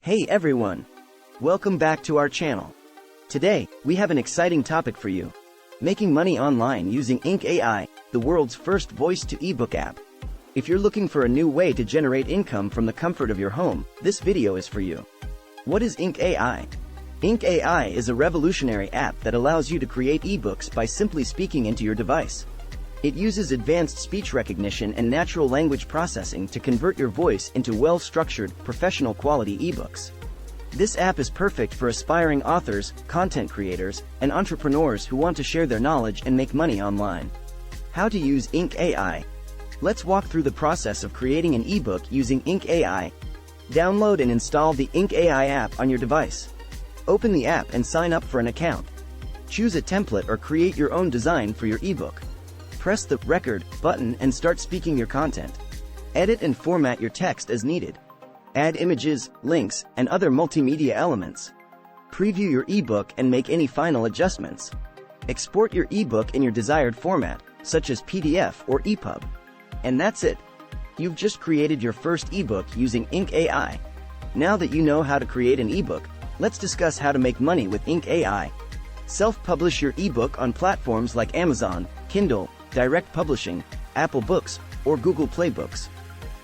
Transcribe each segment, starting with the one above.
Hey everyone! Welcome back to our channel. Today, we have an exciting topic for you. Making money online using InkAI, the world's first voice-to-ebook app. If you're looking for a new way to generate income from the comfort of your home, this video is for you. What is InkAI? InkAI is a revolutionary app that allows you to create ebooks by simply speaking into your device. It uses advanced speech recognition and natural language processing to convert your voice into well-structured, professional-quality ebooks. This app is perfect for aspiring authors, content creators, and entrepreneurs who want to share their knowledge and make money online. How to use InkAI? Let's walk through the process of creating an ebook using InkAI. Download and install the InkAI app on your device. Open the app and sign up for an account. Choose a template or create your own design for your ebook. Press the Record button and start speaking your content. Edit and format your text as needed. Add images, links, and other multimedia elements. Preview your ebook and make any final adjustments. Export your ebook in your desired format, such as PDF or EPUB. And that's it. You've just created your first ebook using InkAI. Now that you know how to create an ebook, let's discuss how to make money with InkAI. Self-publish your ebook on platforms like Amazon, Kindle, Direct Publishing, Apple Books, or Google Play Books.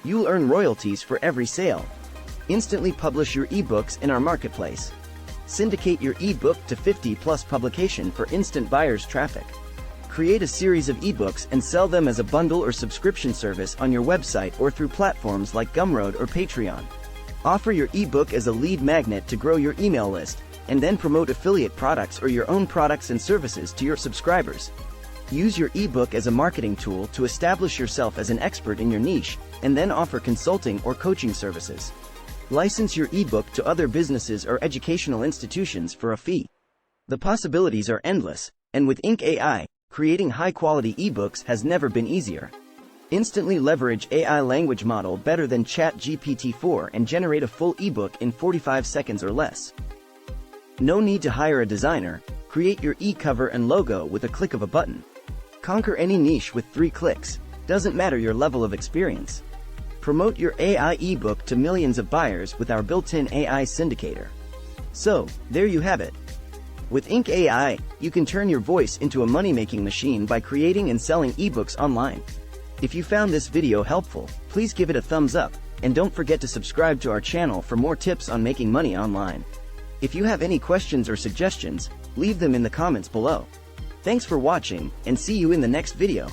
You'll earn royalties for every sale. Instantly publish your ebooks in our marketplace. Syndicate your ebook to 50+ publication for instant buyers traffic. Create a series of ebooks and sell them as a bundle or subscription service on your website or through platforms like Gumroad or Patreon. Offer your ebook as a lead magnet to grow your email list, and then promote affiliate products or your own products and services to your subscribers. Use your ebook as a marketing tool to establish yourself as an expert in your niche, and then offer consulting or coaching services. License your ebook to other businesses or educational institutions for a fee. The possibilities are endless, and with InkAI, creating high-quality ebooks has never been easier. Instantly leverage AI language model better than ChatGPT-4 and generate a full ebook in 45 seconds or less. No need to hire a designer. Create your e-cover and logo with a click of a button. Conquer any niche with 3 clicks, doesn't matter your level of experience. Promote your AI ebook to millions of buyers with our built-in AI syndicator. So, there you have it. With InkAI, you can turn your voice into a money-making machine by creating and selling ebooks online. If you found this video helpful, please give it a thumbs up, and don't forget to subscribe to our channel for more tips on making money online. If you have any questions or suggestions, leave them in the comments below. Thanks for watching, and see you in the next video.